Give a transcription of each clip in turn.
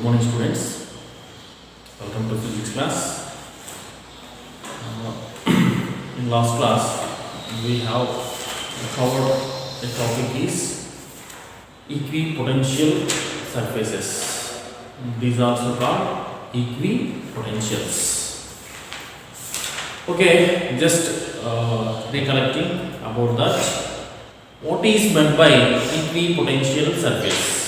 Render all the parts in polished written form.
morning, students. Welcome to physics class. In last class, we have covered the topic is equipotential surfaces. These are also called equipotentials. Okay, just recollecting about that. What is meant by equipotential surface?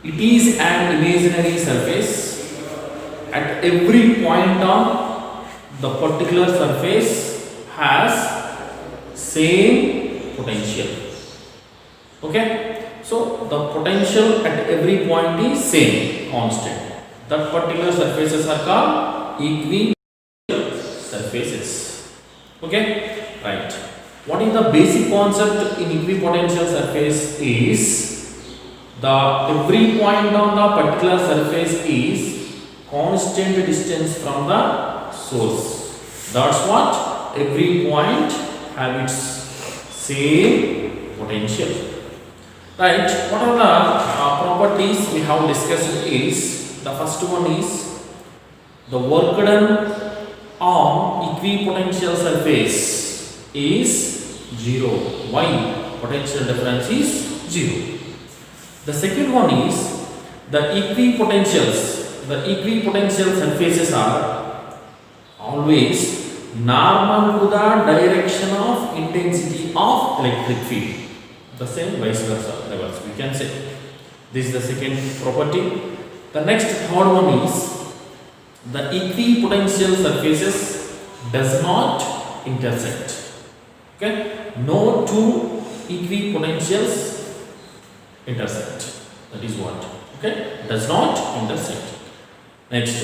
It is an imaginary surface at every point on the particular surface has same potential. Okay, so the potential at every point is same, constant. That particular surfaces are called equipotential surfaces. Okay, right. What is the basic concept in equipotential surface is the every point on the particular surface is constant distance from the source. That's what every point have its same potential. Right. What are the properties we have discussed is the first one is the work done on equipotential surface is 0. Why? Potential difference is 0. The second one is the equipotentials. The equipotential surfaces are always normal to the direction of intensity of electric field. The same vice versa levels we can say. This is the second property. The next third one is the equipotential surfaces does not intersect. Okay, no two equipotentials intersect. That is what. Okay, does not intersect. Next,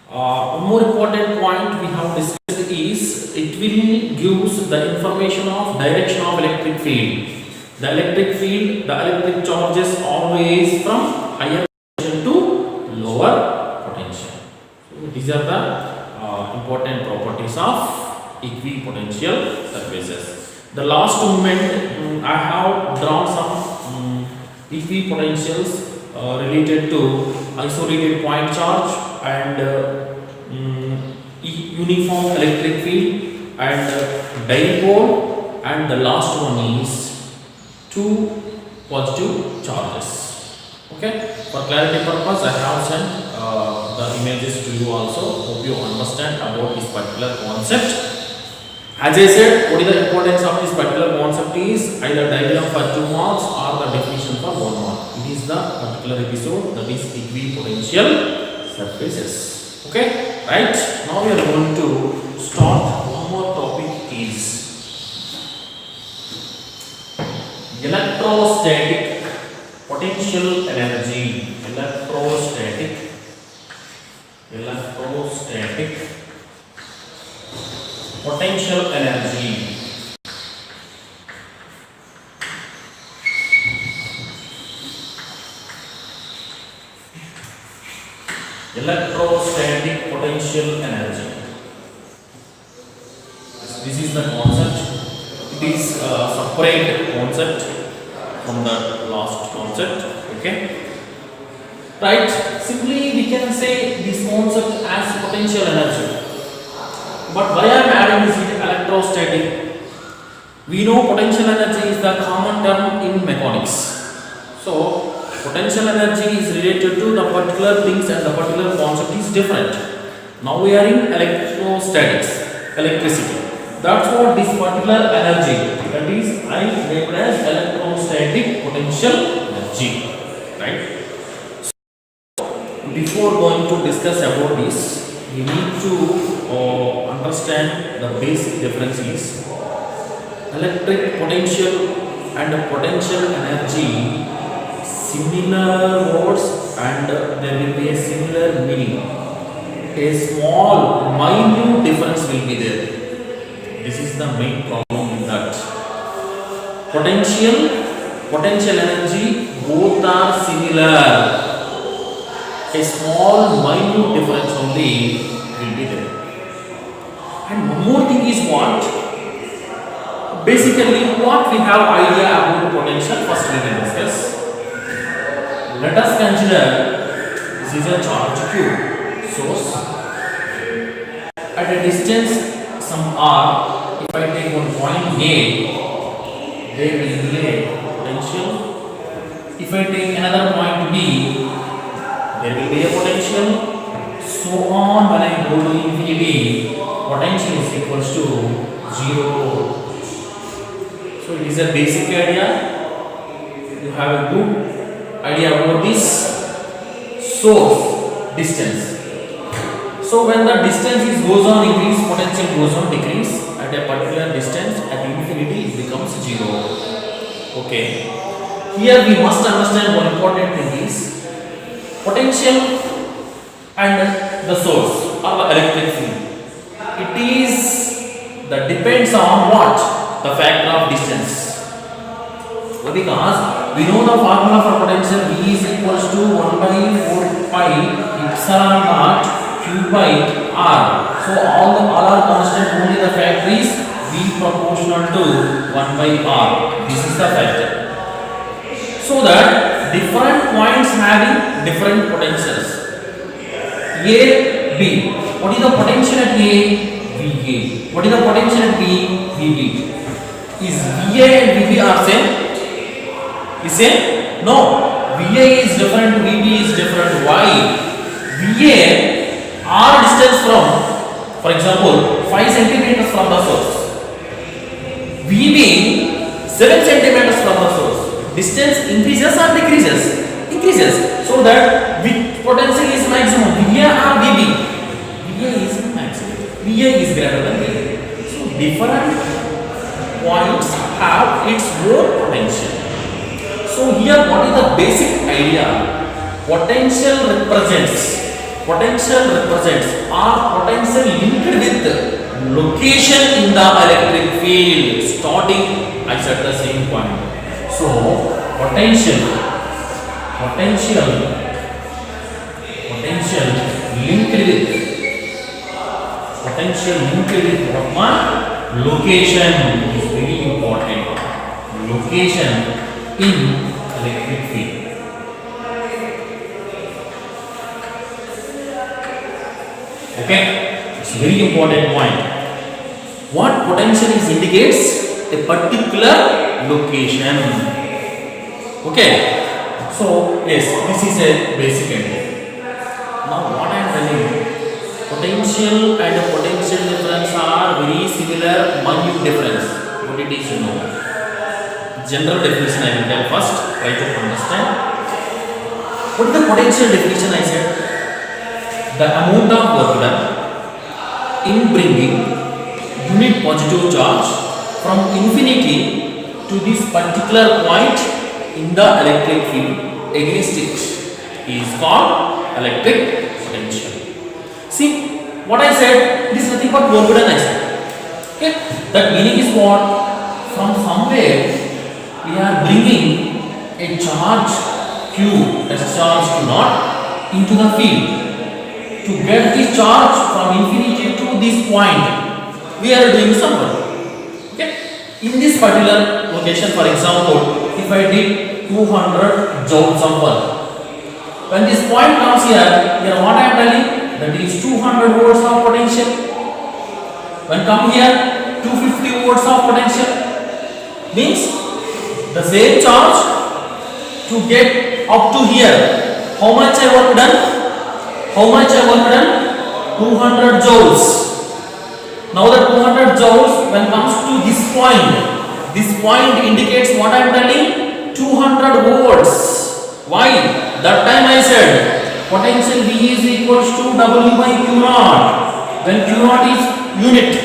one more important point we have discussed is it will gives the information of direction of electric field. The electric field, the electric charges always from higher potential to lower potential. So these are the important properties of equipotential surfaces. The last moment I have drawn some equipotentials related to isolated point charge and uniform electric field and dipole, and the last one is two positive charges. Okay, for clarity purpose I have sent the images to you also. Hope you understand about this particular concept. As I said, what is the importance of this particular concept is either diagram for 2 marks or the definition for 1 mark. It is the particular episode that is equipotential surfaces. Okay, right? Now we are going to start one more topic is electrostatic potential energy. Electrostatic potential energy. Electrostatic potential energy. This is the concept. It is a separate concept from the last concept. Okay. Right. Simply we can say this concept as potential energy. But why I am adding this electrostatic? We know potential energy is the common term in mechanics. So potential energy is related to the particular things and the particular concept is different. Now we are in electrostatics, electricity. That's what this particular energy, that is I named as electrostatic potential energy. Right? So before going to discuss about this, we need to understand the basic differences. Electric potential and potential energy, similar words and there will be a similar meaning. A small, minute difference will be there. This is the main problem with that. Potential energy, both are similar. A small, minute difference only will be there. And one more thing is what? Basically, what we have idea about potential, first we will discuss. Let us consider is a charge Q source at a distance some r. If I take one point A, there will be a potential. If I take another point B, there will be a potential. So on, when I go to infinity, potential is equals to 0. So it is a basic idea. You have a good idea about this source distance. So when the distance goes on increase, potential goes on decrease. At a particular distance, at infinity, it becomes 0. Okay. Here we must understand one important thing is potential and the source or the electric field. It is that depends on what? The factor of distance. Because we know the formula for potential V is equals to 1 by 4 pi epsilon naught Q by R. So all are constant, only the factor is V proportional to 1 by R. This is the factor. So that different points having different potentials. A, B. What is the potential at A? VA. What is the potential at B? VB. Is VA and VB are same? Is same? No. VA is different, VB is different. Why? VA are distance from, for example, 5 centimeters from the source. VB 7 centimeters from the source. Distance increases or decreases? Increases. So that which potential is maximum? VA or VB? VA is maximum. VA is greater than VB. So different points have its own potential. So here what is the basic idea? Potential represents or potential linked with location in the electric field. Starting I set the same point. So potential linked with what? Location is very important. Location in electric field. Okay, it's a very important point. What potential is indicates a particular location. Okay, so yes, this is a basic idea. Now what I am telling you, potential and potential difference are very similar, minute difference. What it is, you know. General definition I will tell first, try to understand. What is the potential definition? I said the amount of work done in bringing unit positive charge from infinity to this particular point in the electric field against it is called electric potential. See what I said, it is nothing but work done. I said, okay, that meaning is what? From somewhere we are bringing a charge Q, as a charge Q naught, into the field. To get this charge from infinity to this point, we are doing some work. Okay? In this particular location, for example, if I did 200 joules of work, when this point comes here, what I am telling, that is 200 volts of potential. When come here, 250 volts of potential. Means the same charge to get up to here. How much I work done? 200 joules. Now the 200 joules when comes to this point indicates what I am telling, 200 volts. Why? That time I said potential V is equals to W by Q naught. When Q naught is unit,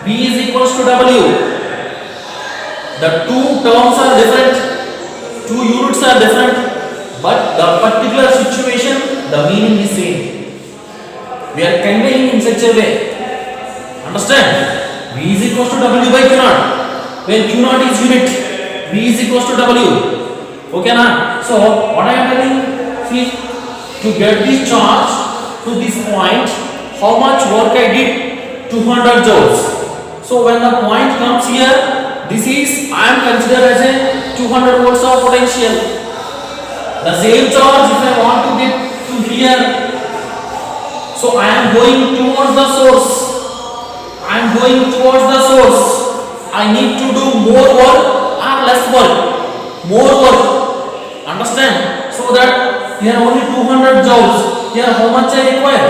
V is equals to W. The two terms are different, two units are different, but the particular situation, the meaning is same. We are conveying in such a way. Understand? V is equals to W by Q naught. When Q naught is unit, V is equals to W. Okay na? So what I am telling, see, to get this charge to this point, how much work I did? 200 joules. So when the point comes here, this is, I am considered as a 200 volts of potential. The same charge, if I want to get to you clear? So I am going towards the source. I am going towards the source. I need to do more work or less work? More work. Understand? So that here only 200 joules. Here how much I require?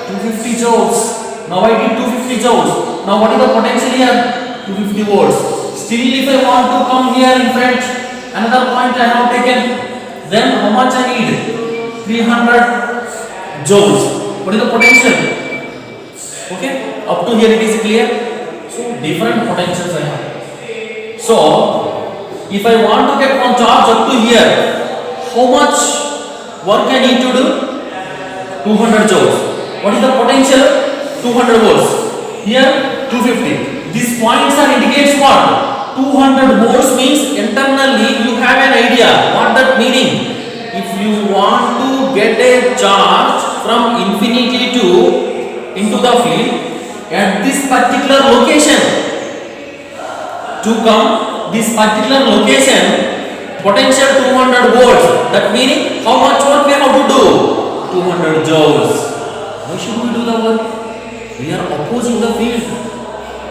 250 joules. Now I did 250 joules. Now what is the potential here? 250 volts. Still if I want to come here in front, another point I have taken, then how much I need? 300 joules. What is the potential? Okay, up to here it is clear. So different potentials I have. So if I want to get one charge up to here, how much work I need to do? 200 joules. What is the potential? 200 volts. Here 250. These points are indicates what? 200 volts means internally you have an idea what that meaning. If you want to get a charge from infinity to into the field at this particular location, to come this particular location, potential 200 volts, that meaning how much work we have to do? 200 joules. Why should we do the work? We are opposing the field.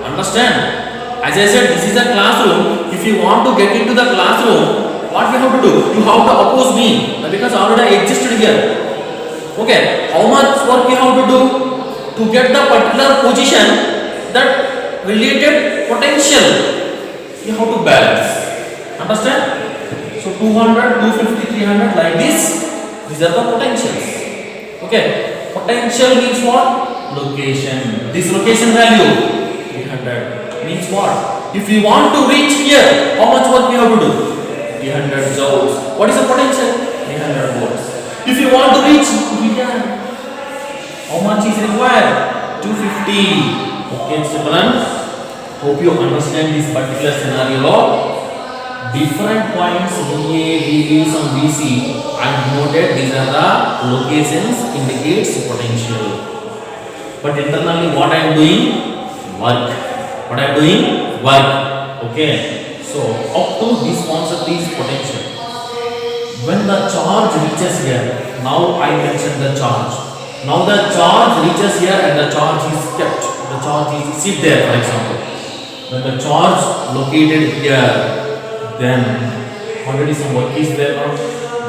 Understand? As I said, this is a classroom. If you want to get into the classroom, what we have to do? You have to oppose me because already I existed here. Okay, how much work you have to do to get the particular position that related potential you have to balance. Understand? So 200, 250, 300 like this. These are the potentials. Okay, potential means what? Location. This location value 300 means what? If we want to reach here, how much work we have to do? 300 joules. What is the potential? 300 volts. If you want to reach here, how much is required? 250. Okay, students. Hope you understand this particular scenario. Different points VA, VB, some VC. I noted these are the locations indicates potential. But internally, what I am doing? Work. What I am doing? Work. Okay. So up to this concept is potential. When the charge reaches here, now I mentioned the charge. Now the charge reaches here and the charge is kept. The charge is sit there, for example. When the charge located here, then already some work is there now.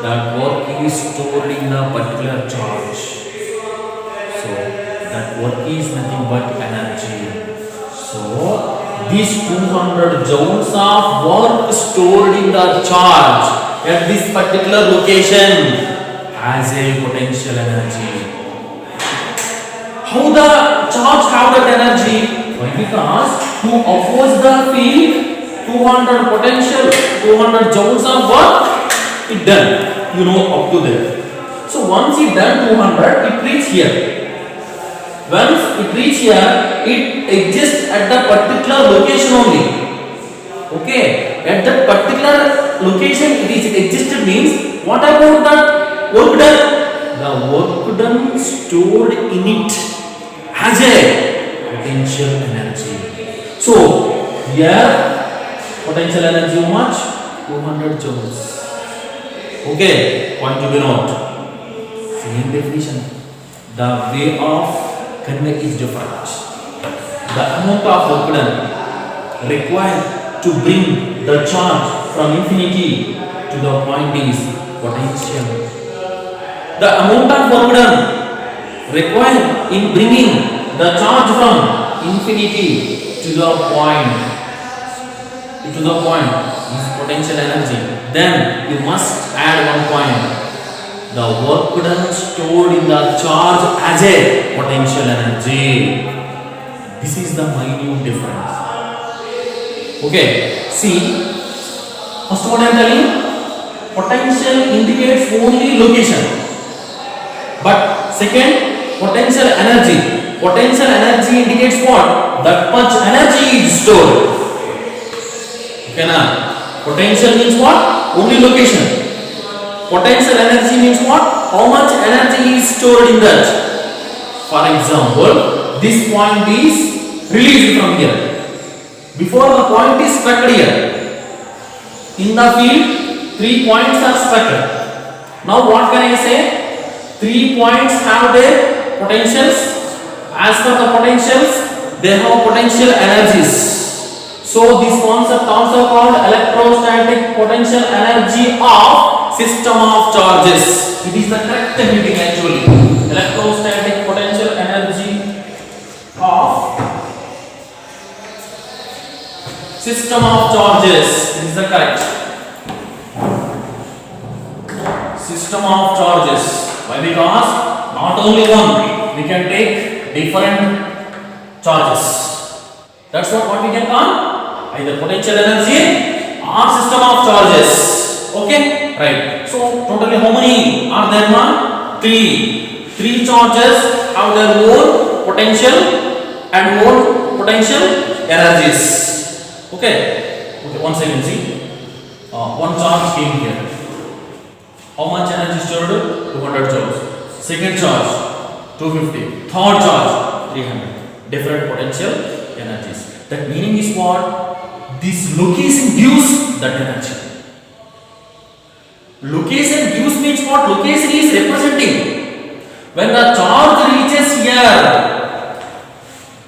That work is stored in a particular charge. So that work is nothing but energy. So these 200 joules of work stored in the charge at this particular location as a potential energy. How the charge have that energy? Why? Because to oppose the field, 200 potential, 200 joules of work, it done. You know up to there. So once it done 200, it reach here. Once it reach here, it exists at the particular location only. Okay, at that particular location it is existed means what about that work done? The work done stored in it as a potential energy. So here potential energy how much? 200 joules. Okay, point to be note. Same definition. The way of convey is different. The amount of work done required to bring the charge from infinity to the point is potential. The amount of work done required in bringing the charge from infinity to the point is potential energy. Then you must add one point. The work done stored in the charge as a potential energy. This is the minute difference. Okay, see, first what I am telling, potential indicates only location. But second, potential energy. Potential energy indicates what? That much energy is stored. Okay, now potential means what? Only location. Potential energy means what? How much energy is stored in that. For example, this point is released from here. Before the point is struck here. In the field, 3 points are struck. Now what can I say? 3 points have their potentials. As per the potentials, they have potential energies. So this concept also called electrostatic potential energy of system of charges. It is the correct meaning actually. Electrostatic potential energy of system of charges. This is the correct system of charges. Why? Because not only one, we can take different charges. That's what we can call either potential energy or system of charges. Okay, right. So totally how many are there, man? Three charges have their own potential and own potential energies. Okay. Once again, see. One charge came here. How much energy stored? 200 joules. Second charge, 250. Third charge, 300. Different potential energies. That meaning is what? This location gives that energy. Location gives means what? Location is representing. When the charge reaches here,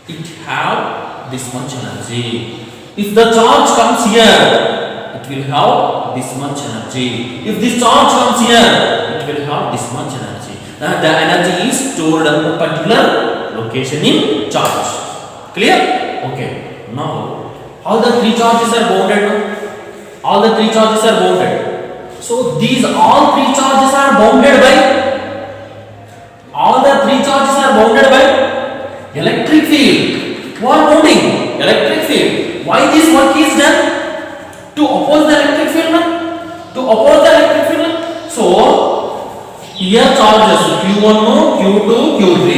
it have this much energy. If the charge comes here, it will have this much energy. If this charge comes here, it will have this much energy. The energy is stored at a particular location in charge. Clear? Okay. Now, all the three charges are bounded. All the three charges are bounded. So these all three charges are bounded by. All the three charges are bounded by electric field. What bounding? Electric field. Why this work is done? To oppose the electric field. To oppose the electric field. So here charges Q1, Q2, Q3.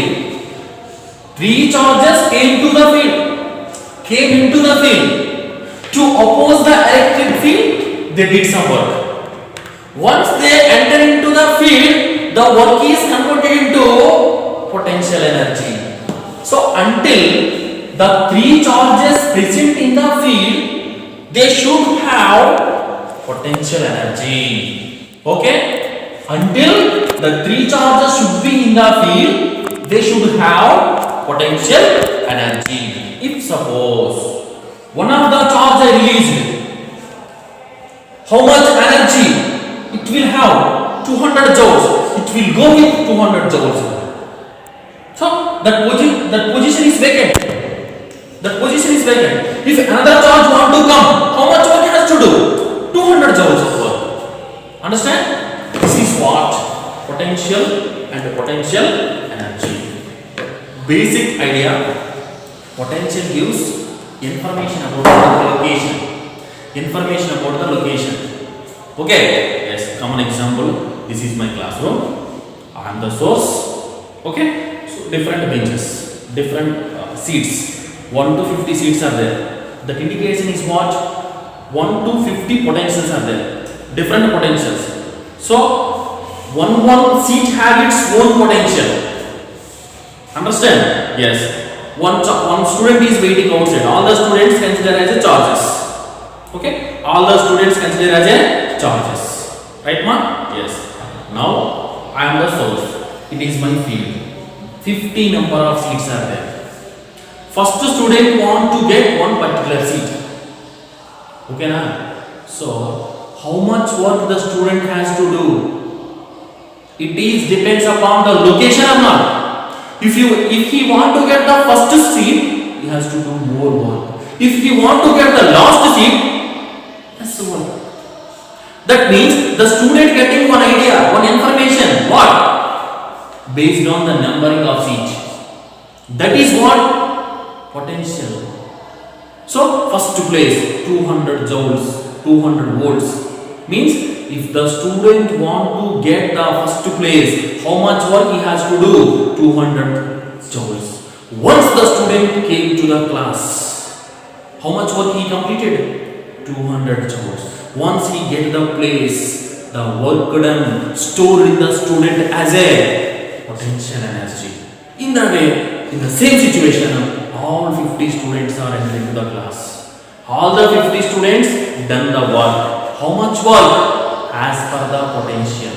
Three charges came to the field. Came into the field. To oppose the electric field, they did some work. Once they enter into the field, the work is converted into potential energy. So until the three charges present in the field, they should have potential energy. Okay? Until the three charges should be in the field, they should have potential energy. If suppose one of the charge I released, how much energy it will have? 200 joules. It will go with 200 joules. So that position is vacant. That position is vacant. If another charge want to come, how much work it has to do? 200 joules of work. Understand? This is what? Potential and potential energy. Basic idea. Potential gives information about the location. Information about the location. Okay? Yes, common example. This is my classroom. I am the source. Okay? So different benches, different seats. 1 to 50 seats are there. The indication is what? 1 to 50 potentials are there. Different potentials. So one seat has its own potential. Understand? Yes. One student is waiting outside. All the students consider as a charges. Okay? All the students consider as a charges. Right, ma? Yes. Now I am the source. It is my field. 50 number of seats are there. First student want to get one particular seat. Okay, na? So how much work the student has to do? It is depends upon the location or not. If he want to get the first seat, he has to do more work. If he want to get the last seat, less work. That means the student getting one idea, one information. What? Based on the numbering of seats. That is what? Potential. So first place 200 joules, 200 volts means if the student want to get the first place, how much work he has to do? 200 joules. Once the student came to the class, how much work he completed? 200 joules. Once he get the place, the work done stored in the student as a potential energy. In that way, in the same situation, all 50 students are entered into the class. All the 50 students done the work. How much work? As per the potential.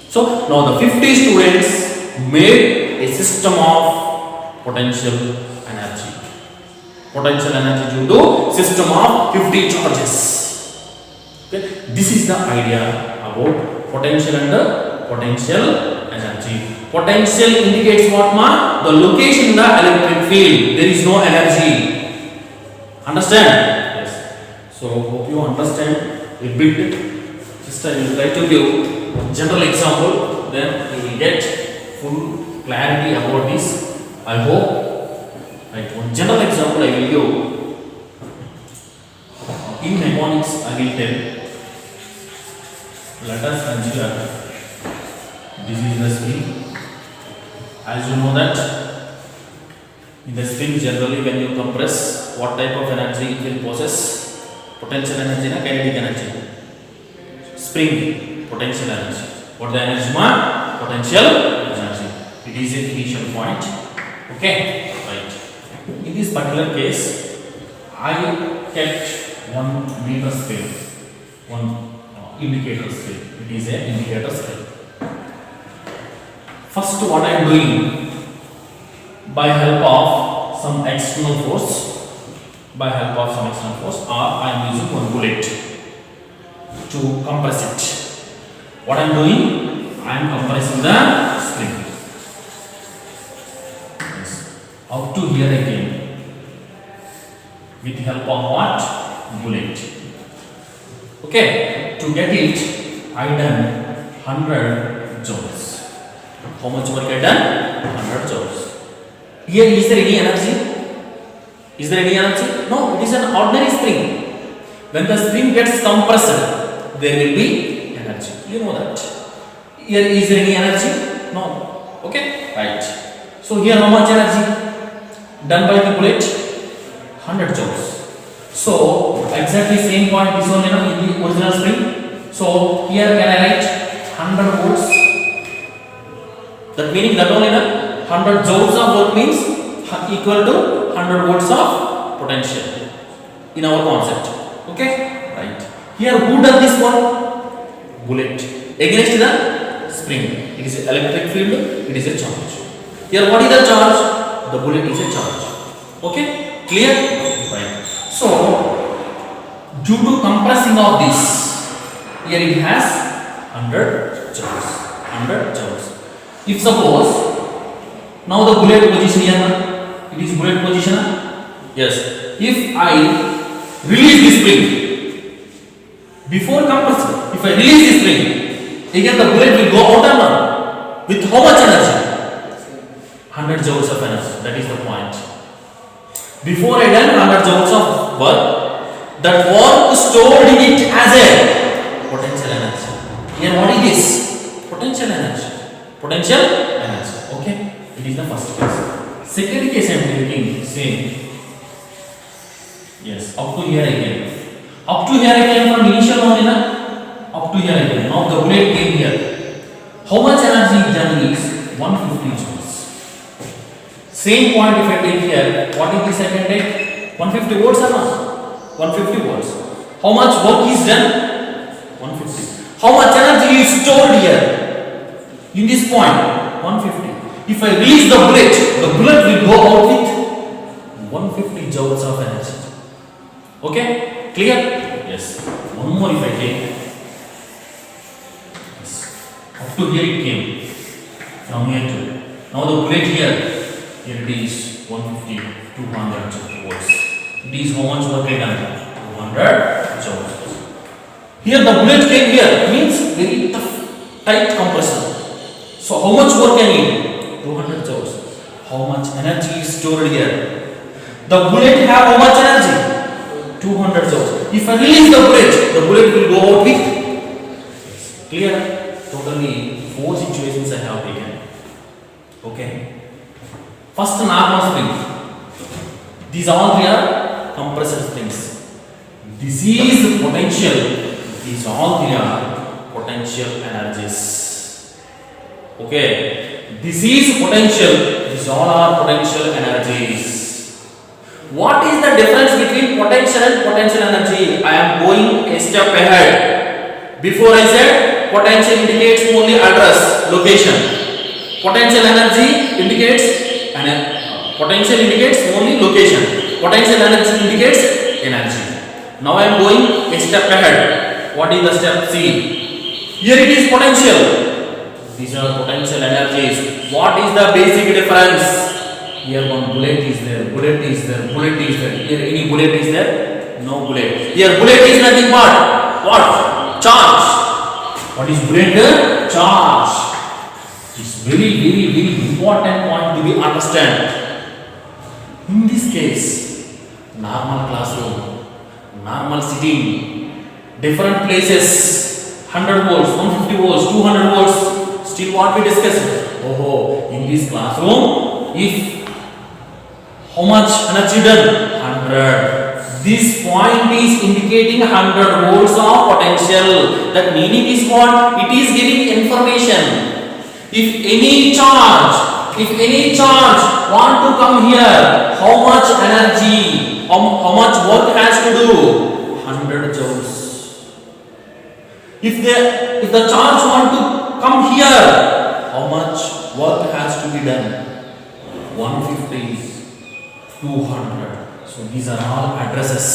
So now the 50 students made a system of potential energy. Potential energy due to system of 50 charges. Okay, this is the idea about potential and the potential energy. Potential indicates what, ma? The location in the electric field. There is no energy. Understand? Yes. So hope you understand a bit. Just I will try to give general example, then you will get full clarity about this. I hope. Right. One general example I will give. In mnemonics, I will tell. Let us consider this is the spring. As you know that in the spring generally when you compress, what type of energy it will possess? Potential energy and kinetic energy. Spring, potential energy. What the energy, ma? Potential energy. It is an initial point. Okay, right. In this particular case, I kept 1 meter scale, one indicator scale. It is an indicator scale. First, what I am doing, by help of some external force, or I am using one bullet to compress it. What I am doing, I am compressing the spring. Yes. Up to here again, with help of what? Bullet. Okay, to get it, I done 100 joules. How much work I done? 100 joules. Here, is there any energy? Is there any energy? No, it is an ordinary spring. When the spring gets compressed, there will be energy. You know that. Here, is there any energy? No. Okay? Right. So, here how much energy? Done by the bullet? 100 joules. So, exactly same point is on in the original spring. So, here can I write 100 volts? That meaning that only 100 joules of work means equal to 100 volts of potential in our concept. Okay? Right. Here who does this one? Bullet. Against the spring. It is an electric field. It is a charge. Here what is the charge? The bullet is a charge. Okay? Clear? Right. So, due to compressing of this, here it has 100 joules. 100 joules. If suppose now the bullet position here, it is bullet position. Yes. If I release this spring before compressing, if I release this spring, again the bullet will go out and on. With how much energy? 100 joules of energy. That is the point. Before I done 100 joules of work, that work stored in it as a potential energy. Here what is this? Potential energy. Potential energy. Okay? It is the first case. Second case I am taking same. Yes, up to here again. Up to here again from initial only na? Up to here again. Now the bullet came here. How much energy done is 150 joules. Same point if I take here, what is this I can take? 150 volts or not? 150 volts. How much work is done? 150. How much energy is stored here? In this point, 150. If I release the bullet will go out with 150 joules of energy. Okay? Clear? Yes. One more if I take. Yes. Up to here it came. From here to. Now the bullet here it is 150, 200 volts. It is how much work I done? 200 joules. Here the bullet came here, means very tough, tight compression. So how much work I need? 200 joules. How much energy is stored here? The bullet have how much energy? 200 joules. If I release the bullet will go out with. Clear? Totally 4 situations I have taken. Okay. First normal spring. These all three are compressed springs. This is potential. These all three are potential energies. Okay. This is potential. These all are potential energies. What is the difference between potential and potential energy? I am going a step ahead. Before I said potential indicates only address, location. Potential energy indicates potential indicates only location. Potential energy indicates energy. Now I am going a step ahead. What is the step? See. Here it is potential. These are potential energies. What is the basic difference? Here one bullet is there, bullet is there, bullet is there. Here any bullet is there? No bullet. Here bullet is nothing but what? Charge. What is bullet? Charge. It's very important point to be understand. In this case, normal classroom, normal sitting, different places, 100 volts, 150 volts, 200 volts. Still what we discussed? Oh, in this classroom, if how much energy done? 100. This point is indicating 100 volts of potential. That meaning is what? It is giving information. If any charge want to come here, how much energy, how much work has to do? 100 joules. If the charge want to come here, how much work has to be done? 150, 200. So these are all addresses.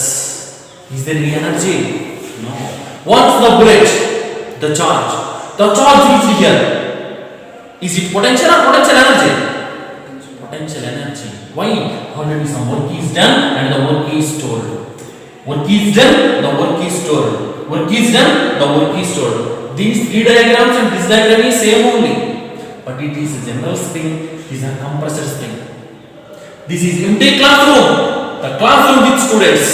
Is there any energy? No. Once the bullet, the charge is here. Is it potential or potential energy? Potential energy. Why? Already some work is done and the work is stored. Work is done, the work is stored. Work is done, the work is stored. These three diagrams and this diagram is same only. But it is a general spring, it is a compressor spring. This is empty classroom. The classroom with students.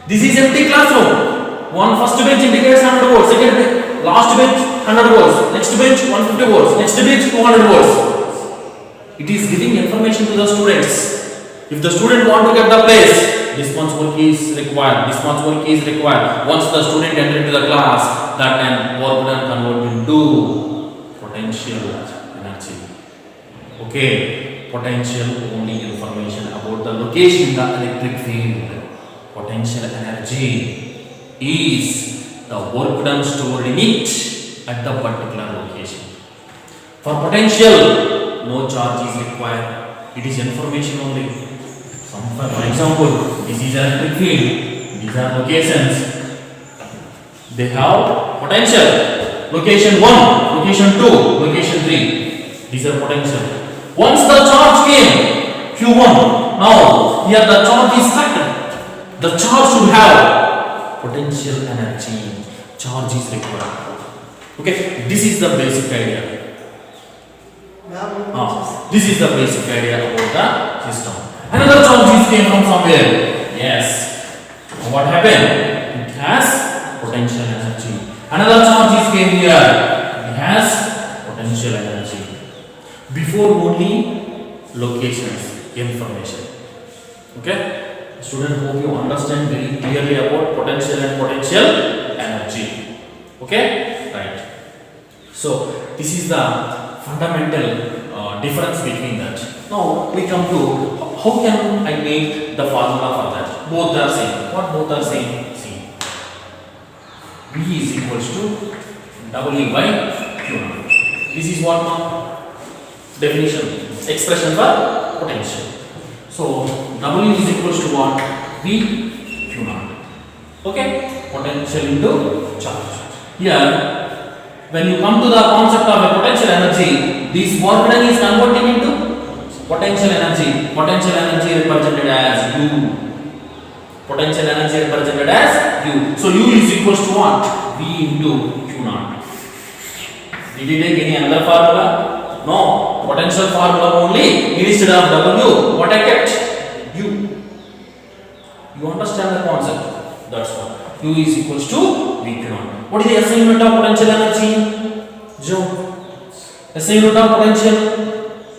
This is empty classroom. One first bench indicates 100 volts. Second bench, last bench 100 volts. Next bench 150 volts. Next bench 200 volts. It is giving information to the students. If the student want to get the place, this much work is required. This much work is required. Once the student enter into the class, that time work done convert into potential energy. Okay. Potential only information about the location, the electric field. Potential energy is the work done stored in it at the particular location. For potential, no charge is required. It is information only. For example, this is electric field. These are locations. They have potential. Location 1, location 2, location 3. These are potential. Once the charge came, Q1, now here the charge is cut. The charge should have potential energy. Charge is required. Okay, this is the basic idea. This is the basic idea about the system. Another charge came from somewhere. Yes. What happened? It has potential energy. Another charge came here. It has potential energy. Before only locations, information. Okay? Student, hope you understand very clearly about potential and potential energy. Okay? Right. So, this is the fundamental difference between that. Now, we come to how can I make the formula for that? Both are same. What both are same? See. V is equals to W by Q naught. This is what now? Definition, expression for potential. So W is equals to what? V Q naught. Okay? Potential into charge. Here, when you come to the concept of a potential energy, this work done is converting into potential energy. Potential energy represented as U. Potential energy represented as U. So U is equals to what? V into Q naught. Did you take any another formula? No, potential formula only. Instead of W, what I kept? U. You understand the concept? That's what. U is equals to V Q naught. What is the SI unit of potential energy? Joule. SI unit of potential?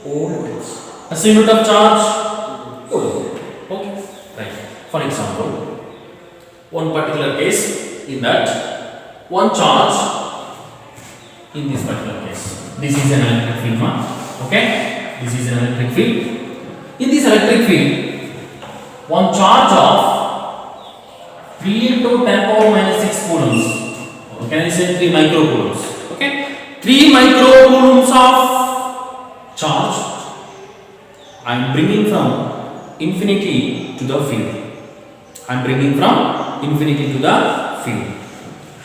Volt. SI unit of charge? Coulomb. Okay. Right. For example, one particular case in that one charge in this particular case. This is an electric field, okay? This is an electric field. In this electric field, one charge of 3 into 10 power minus 6 coulombs, can I say 3 microcoulombs? Okay, 3 microcoulombs of charge I am bringing from infinity to the field. I am bringing from infinity to the field.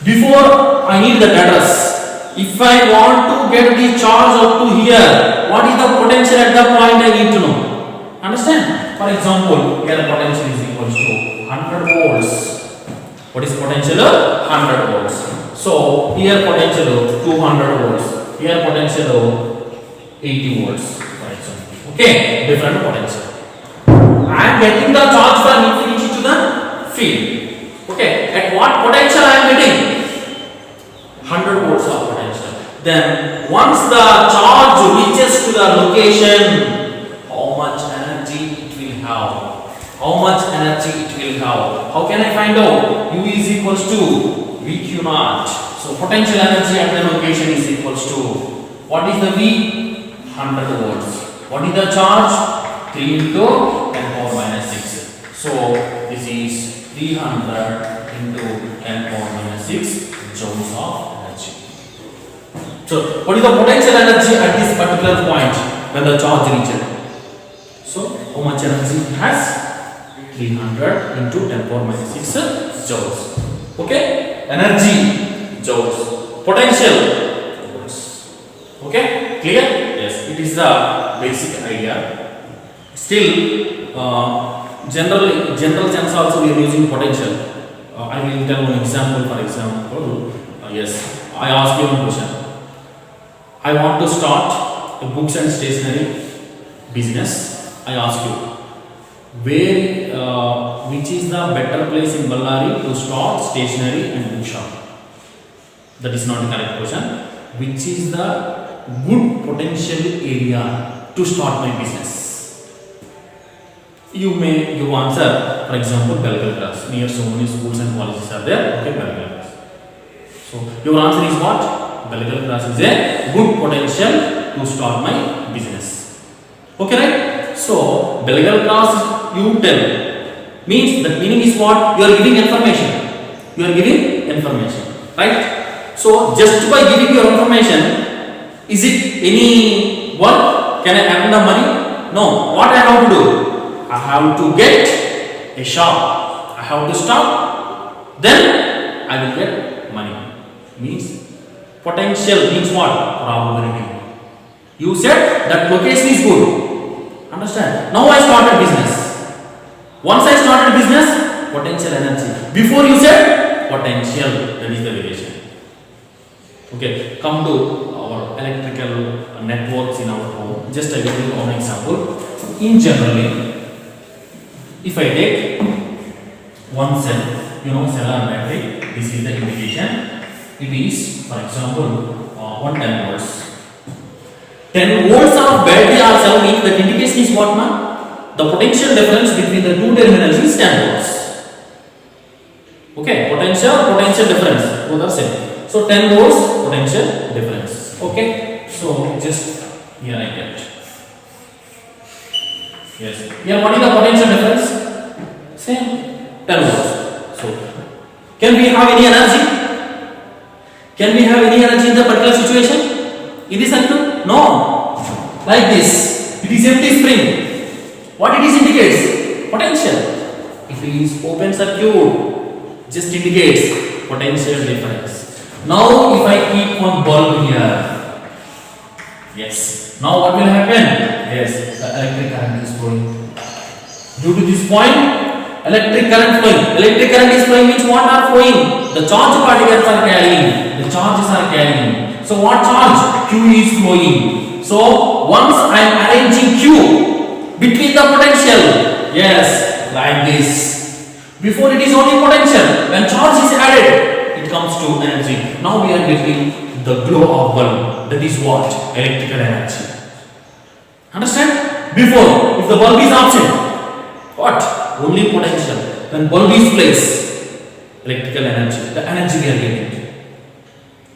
Before I need the address. If I want to get the charge up to here, what is the potential at the point I need to know? Understand? For example, here potential is equal to 100 volts. What is potential? 100 volts. So here potential 200 volts. Here potential 80 volts. For example. Okay, different potential. I am getting the charge from infinity to the field. Okay, at what potential I am getting? 100 volts of potential. Then once the charge reaches to the location, how much energy it will have? How much energy it will have? How can I find out? U is equals to VQ naught. So potential energy at the location is equals to, what is the V? 100 volts. What is the charge? 3 into 10 power minus 6. So this is 300 into 10 power minus 6 joules of energy. So what is the potential energy at this particular point when the charge reaches? So how much energy it has? 300 into 10 power minus 6 joules. Okay, energy joules, potential volts. Okay, clear? Yes, it is the basic idea. Still, general sense also we are using potential. I will tell one example. For example, yes, I ask you one question. I want to start a books and stationery business. I ask you, which is the better place in Ballari to start stationery and book shop? That is not the correct question. Which is the good potential area to start my business? You may give answer. For example, Belgal Cross. Near so many schools and colleges are there. Okay, Belgal Cross. So your answer is what? Belgal Cross is a good potential to start my business. Okay, right? So Belgal Cross, you tell, means the meaning is what? You are giving information. You are giving information, right? So just by giving your information, is it any work? Can I earn the money? No. What I have to do? I have to get a shop. I have to stop. Then I will get money. Means potential means what? Probability. You said that location is good. Understand? Now I started business. Once I started business, potential energy. Before you said potential. That is the relation. Okay. Come to our electrical networks in our home. Just I will give you one example. In generally, if I take one cell, cell or battery, this is the indication. It is, for example, 110 volts. 10 volts of battery or cell means the indication is what, man? The potential difference between the two terminals is 10 volts. Okay, potential difference, both are same. So 10 volts potential difference. Okay, so just here I get. Yes. Here what is the potential difference? Same. 10 volts. So can we have any energy? Can we have any energy in the particular situation? In this circuit? No. Like this. It is empty spring. What it is indicates? Potential. If it is open circuit, just indicates potential difference. Now if I keep one bulb here, yes. Now what will happen? Yes, the electric current is flowing. Due to this point, electric current flowing. Electric current is flowing means what are flowing? The charge particles are carrying. The charges are carrying. So what charge? Q is flowing. So once I am arranging Q between the potential, yes, like this. Before it is only potential. When charge is added, it comes to energy. Now we are getting the glow of bulb. That is what? Electrical energy. Understand? Before, if the bulb is absent, what? Only potential. When bulb is placed, electrical energy, the energy we are getting.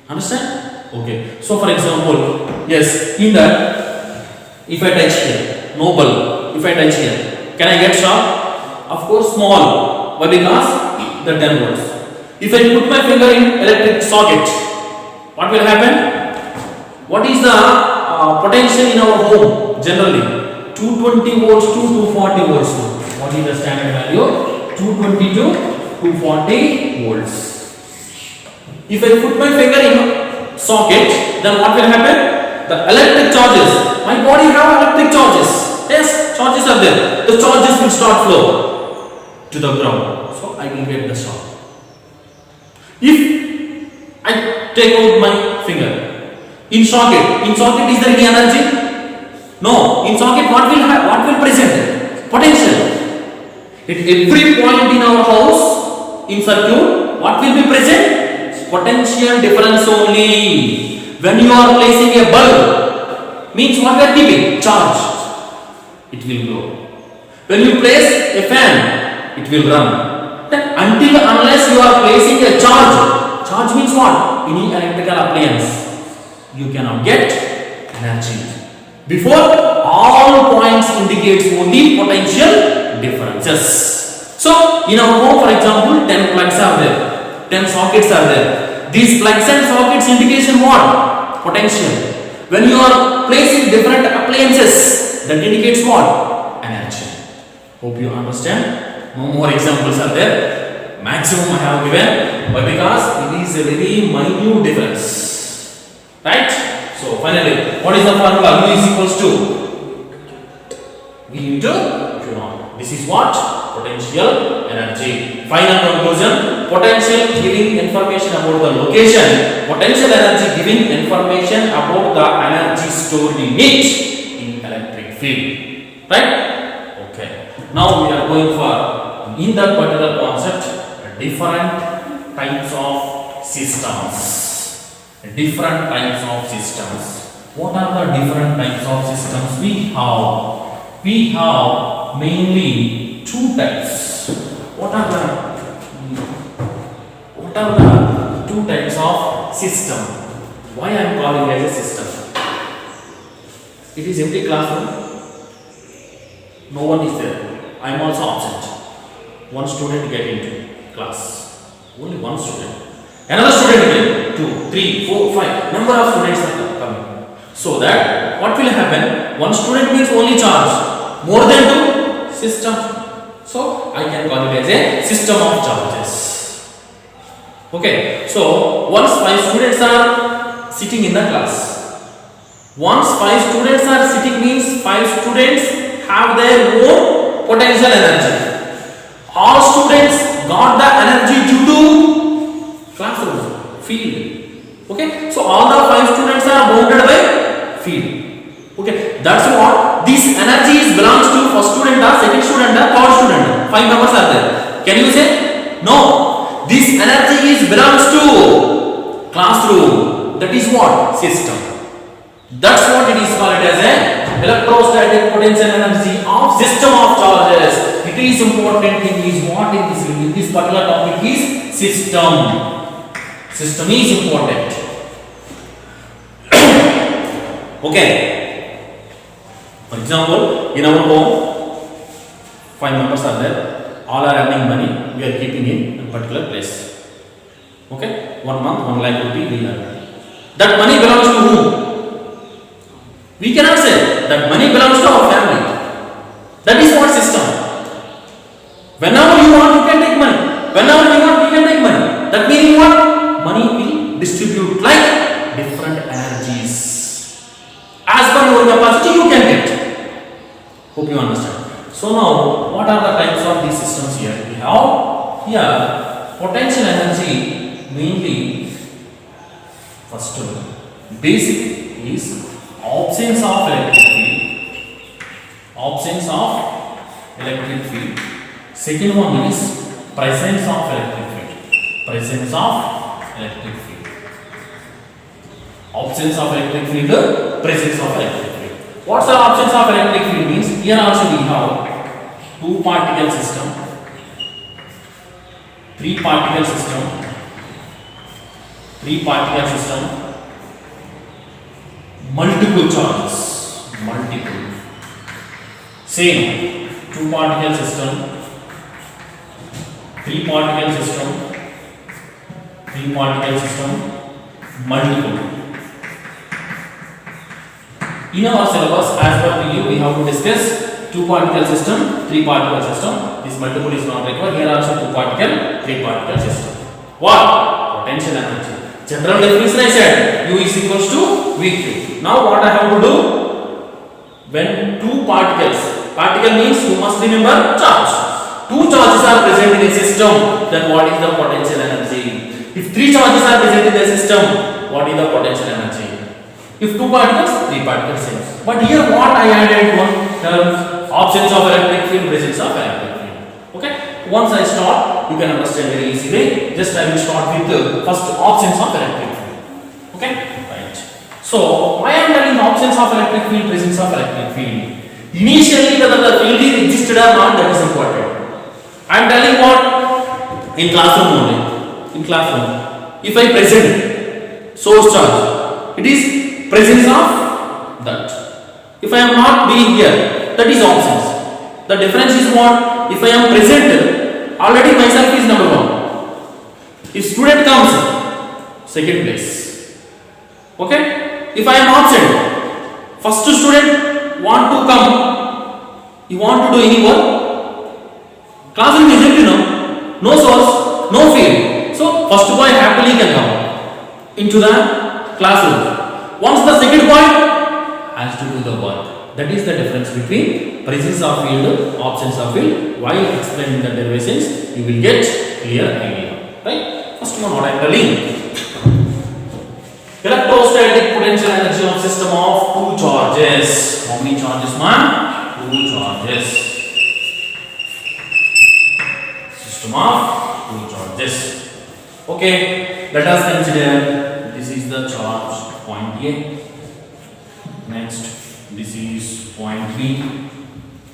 Understand? Okay. So for example, yes, in that, if I touch here, no bulb. If I touch here, can I get shock? Of course, small. Why? Because the 10 volts. If I put my finger in electric socket, what will happen? What is the potential in our home generally? 220 volts to 240 volts. What is the standard value? 220 to 240 volts. If I put my finger in socket, then what will happen? The electric charges. My body have electric charges. Yes, charges are there. The charges will start flow to the ground. So I will get the shock. If I take out my finger in socket is there any energy? No. In socket what will present? Potential. At every point in our house, in circuit, what will be present? Potential difference only. When you are placing a bulb, means what we are keeping? Charge. It will glow. When you place a fan, it will run. Then until unless you are placing a charge means what? Any electrical appliance, you cannot get energy. Before, all points indicates only potential differences. So, in our home, for example, 10 plugs are there, 10 sockets are there. These plugs and sockets indication what? Potential. When you are placing different appliances, that indicates what? Energy. Hope you understand. No more examples are there. Maximum I have given. Why? Because it is a very minute difference. Right? So finally, what is the formula? U is equals to V into Q naught. This is what? Potential energy. Final conclusion: potential giving information about the location, potential energy giving information about the energy stored in it in electric field. Right? Okay. Now we are going for, in that particular concept, different types of systems. Different types of systems. What are the different types of systems we have? We have mainly two types. What are the two types of system? Why I am calling it as a system? It is empty classroom. No one is there. I am also absent. One student get into class. Only one student. Another student again, 2, 3, 4, 5. Number of students are coming. So that what will happen? One student means only charge. More than 2, system. So I can call it as a system of charges. Okay. So once 5 students are sitting in the class. Once 5 students are sitting means 5 students have their own potential energy. All students got the energy due to classroom, field. Okay, so all the 5 students are bounded by field. Okay, that's what this energy belongs to first student or second student or third student. 5 members are there. Can you say? No. This energy belongs to classroom. That is what? System. That's what it is called as a electrostatic potential energy of system of charges. It is important thing is what in this particular topic is system. System is important. Okay. For example, in our home, 5 members are there. All are earning money. We are keeping in a particular place. Okay. 1 month, 1 lakh rupee we earn. That money belongs to whom? We cannot say that money belongs to our family. That is what system. Whenever you want, you can take money. Whenever you want, you can take money. That means what? Money will distribute like different energies. As per your capacity, you can get. Hope you understand. So now, what are the types of these systems here? We have here potential energy mainly. First one, basic is absence of electric field. Absence of electric field. Second one is presence of electric field. Presence of electric field. Absence of electric field, presence of electric field. What's the absence of electric field means? Here also we have 2 particle system, 3 particle system, 3 particle system, multiple charges, multiple. Same 2 particle system, 3 particle system, three particle system, multiple. In our syllabus, as per PU, we have to discuss two particle system, three particle system. This multiple is not required. Here also two particle, three particle system. What? Potential energy. General definition I said, U is equals to VQ. Now what I have to do? When two particles, particle means you must remember charge. Two charges are present in a system, then what is the potential energy? If three charges are present in the system, what is the potential energy? If two particles, three particles same. But here what I added one term, absence of electric field, presence of electric field. Okay. Once I start, you can understand very easily. Just I will start with the first absence of electric field. Okay. Right. So why I am telling absence of electric field, presence of electric field? Initially, whether the field is existed or not, that is important. I am telling what in classroom only. In classroom, if I present source charge, it is presence of that. If I am not being here, that is absence. The difference is what? If I am present, already myself is number one. If student comes, second place. Okay? If I am absent, first student want to come, you want to do any work. Classroom is empty, no source, no field. So first boy happily can come into the classroom. Once the second boy has to do the work. That is the difference between presence of field, absence of field. While explaining the derivations, you will get clear idea. Right? First one, what I am telling. Electrostatic potential energy of system of two charges. How many charges, man? Two charges. System of two charges. Okay, let us consider this is the charge point A. Next, this is point B.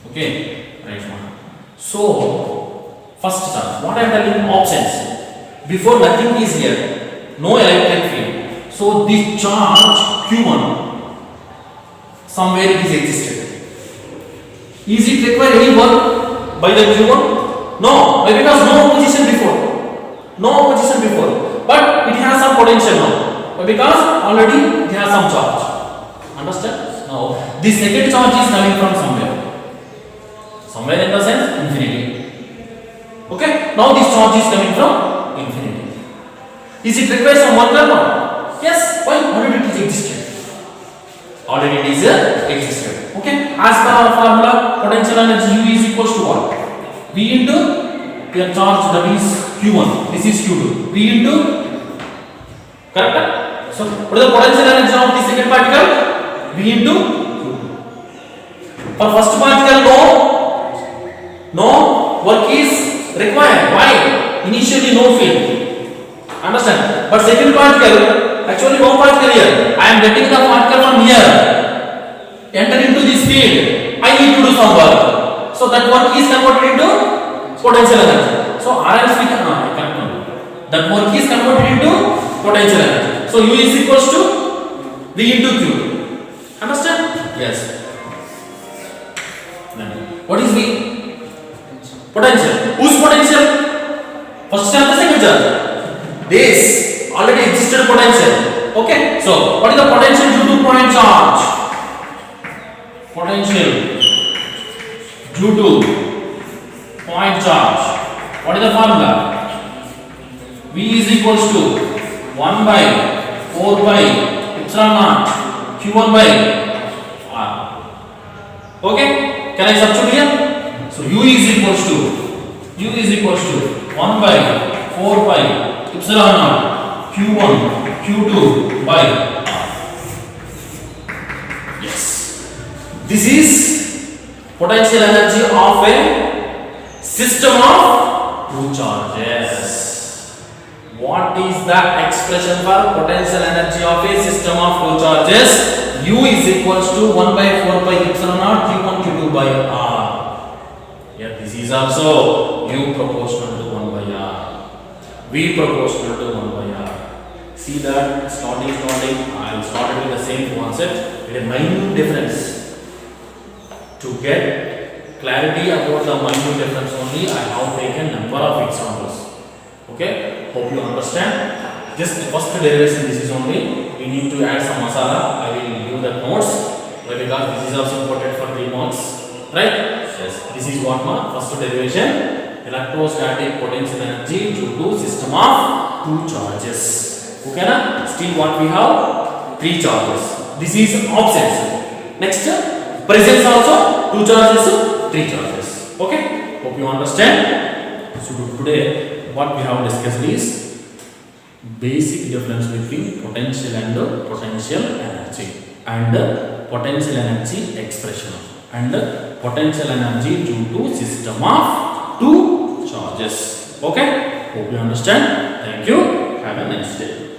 Okay, right one. So, first charge. What I am telling absence. Before nothing is here, no electric field. So this charge Q1 somewhere it is existed. Is it require any work by the Q1? No, because no position before. No position before. But it has some potential now. Because already it has some charge. Understand? Now this second charge is coming from somewhere. Somewhere in the sense infinity. Okay? Now this charge is coming from infinity. Is it require some work or not? Yes, why? Already it is existed. Already it is existed. Okay. As per our formula, potential energy U is equals to what? V into the charge that is Q1. This is Q2. V into, correct? So what is the potential energy of the second particle? V into Q2. For first particle, no work is required. Why? Initially no field. Understand? But second particle. Actually, no particle here. I am getting the particle from here. Enter into this field. I need to do some work. So that work is converted into potential energy. So RMS we can that work is converted into potential energy. So U is equals to V into Q. Understand? Yes. Then what is V? Potential. Whose potential? First charge or second charge? This. Already existed potential. Okay. So what is the potential due to point charge? Potential due to point charge. What is the formula? V is equals to 1 by 4 by epsilon naught Q1 by R. Okay. Can I substitute here? So U is equals to 1 by 4 by epsilon naught Q1, Q2 by R. Yes. This is potential energy of a system of two charges. What is the expression for potential energy of a system of two charges? U is equals to 1 by 4 by epsilon naught Q1, Q2 by R. Yeah, this is also U proportional to 1 by R. V proportional to 1 by R. See that starting, I started with the same concept with a minute difference. To get clarity about the minute difference only, I have taken number of examples. Okay, hope you understand. Just first derivation, this is only. We need to add some masala. I will give the notes. Why? Because this is also important for 3 marks. Right? Yes. This is what mark? First derivation. Electrostatic potential energy due to system of 2 charges. Okay na? Still what we have? 3 charges. This is absence. Next, presence also 2 charges, 3 charges. Okay? Hope you understand. So today what we have discussed is basic difference between potential and potential energy, and potential energy expression, and potential energy due to system of 2 charges. Okay? Hope you understand. Thank you. Have a nice day.